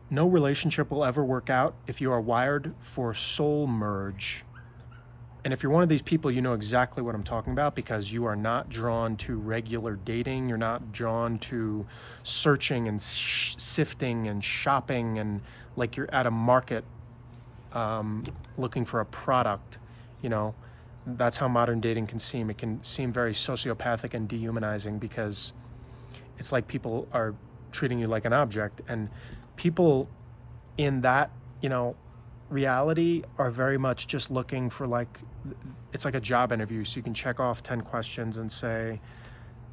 No relationship will ever work out if you are wired for soul merge. And if you're one of these people, you know exactly what I'm talking about, because you are not drawn to regular dating. You're not drawn to searching and sifting and shopping and like you're at a market looking for a product. You know, that's how modern dating can seem. It can seem very sociopathic and dehumanizing because it's like people are treating you like an object. And people in that, reality are very much just looking for, like, it's like a job interview. So you can check off 10 questions and say,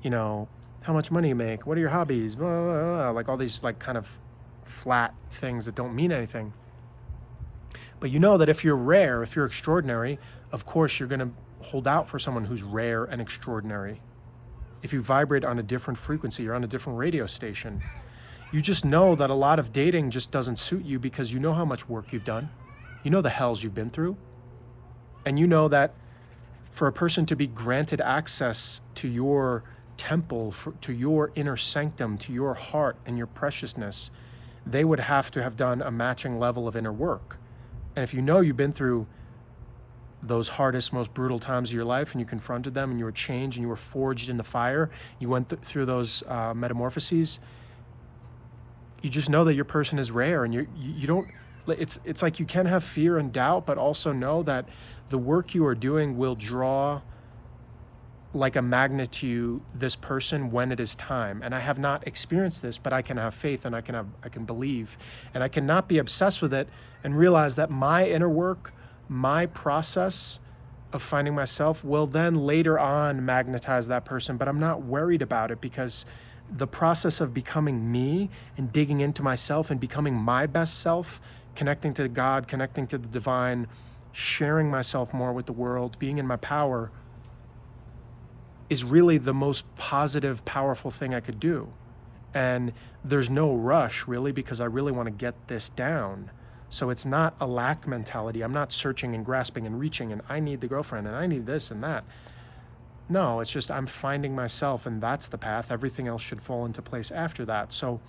how much money you make? What are your hobbies? Blah, blah, blah. Like all these like kind of flat things that don't mean anything. But you know that if you're rare, if you're extraordinary, of course you're going to hold out for someone who's rare and extraordinary. If you vibrate on a different frequency, you're on a different radio station. You just know that a lot of dating just doesn't suit you because you know how much work you've done. You know the hells you've been through. And you know that for a person to be granted access to your temple, to your inner sanctum, to your heart and your preciousness, they would have to have done a matching level of inner work. And if you know you've been through those hardest, most brutal times of your life and you confronted them and you were changed and you were forged in the fire, you went through those metamorphoses, you just know that your person is rare. And you don't, it's like you can have fear and doubt, but also know that the work you are doing will draw like a magnet to you, this person, when it is time. And I have not experienced this, but I can have faith and I can believe, and I cannot be obsessed with it and realize that my inner work, my process of finding myself will then later on magnetize that person. But I'm not worried about it because the process of becoming me and digging into myself and becoming my best self, connecting to God, connecting to the divine, sharing myself more with the world, being in my power, is really the most positive, powerful thing I could do. And there's no rush really, because I really want to get this down. So it's not a lack mentality. I'm not searching and grasping and reaching and I need the girlfriend and I need this and that. No, it's just I'm finding myself, and that's the path. Everything else should fall into place after that. So,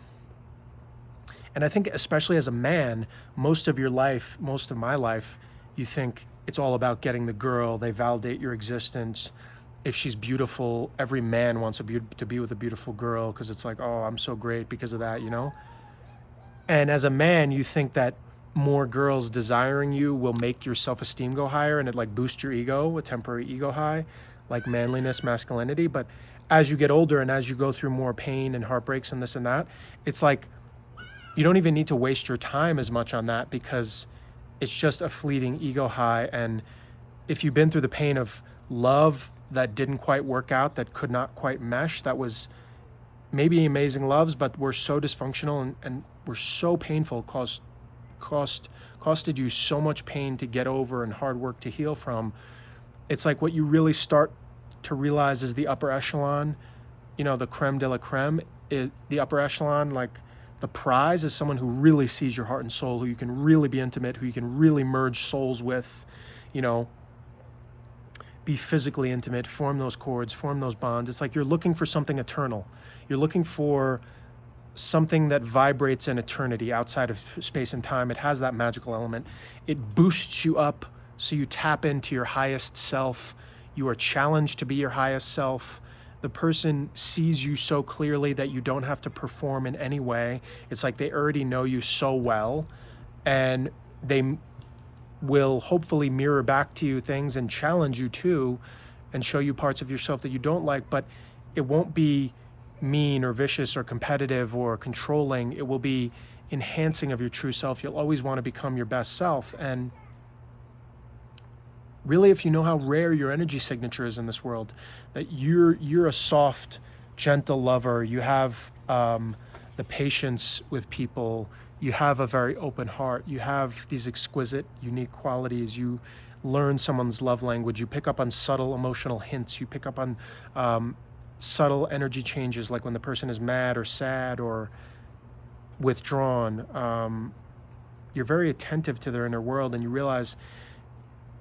and I think especially as a man, most of your life, most of my life, you think it's all about getting the girl. They validate your existence. If she's beautiful, every man wants to be with a beautiful girl because it's like, oh, I'm so great because of that, And as a man, you think that more girls desiring you will make your self-esteem go higher, and it like boosts your ego, a temporary ego high, like manliness, masculinity. But as you get older and as you go through more pain and heartbreaks and this and that, it's like you don't even need to waste your time as much on that because it's just a fleeting ego high. And if you've been through the pain of love that didn't quite work out, that could not quite mesh, that was maybe amazing loves, but were so dysfunctional and were so painful, costed you so much pain to get over and hard work to heal from. It's like what you really start to realize is the upper echelon, the creme de la creme, the upper echelon, like the prize is someone who really sees your heart and soul, who you can really be intimate, who you can really merge souls with, be physically intimate, form those cords, form those bonds. It's like you're looking for something eternal. You're looking for something that vibrates in eternity outside of space and time. It has that magical element. It boosts you up so you tap into your highest self. You are challenged to be your highest self. The person sees you so clearly that you don't have to perform in any way. It's like they already know you so well, and they will hopefully mirror back to you things and challenge you too and show you parts of yourself that you don't like, but it won't be mean or vicious or competitive or controlling. It will be enhancing of your true self. You'll always want to become your best self. And really, if you know how rare your energy signature is in this world, that you're a soft, gentle lover, you have the patience with people, you have a very open heart, you have these exquisite, unique qualities, you learn someone's love language, you pick up on subtle emotional hints, you pick up on subtle energy changes, like when the person is mad or sad or withdrawn. You're very attentive to their inner world, and you realize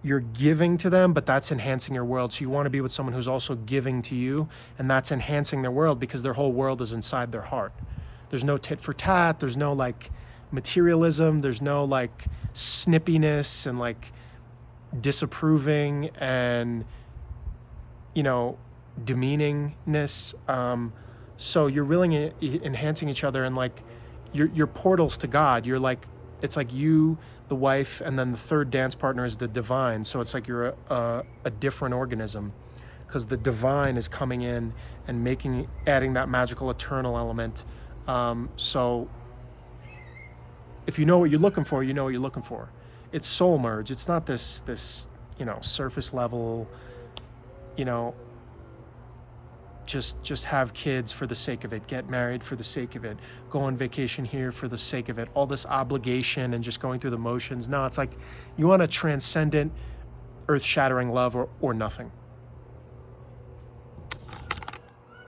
you're giving to them, but that's enhancing your world. So you want to be with someone who's also giving to you, and that's enhancing their world because their whole world is inside their heart. There's no tit for tat. There's no like materialism. There's no like snippiness and like disapproving and, you know, demeaningness. So you're really enhancing each other, and like your portals to God. You're like, it's like you, the wife, and then the third dance partner is the divine. So it's like you're a different organism, because the divine is coming in and adding that magical eternal element. So if you know what you're looking for, you know what you're looking for. It's soul merge. It's not this you know, surface level, you know, just have kids for the sake of it, get married for the sake of it, go on vacation here for the sake of it, all this obligation and just going through the motions. No, it's like you want a transcendent, earth-shattering love or nothing.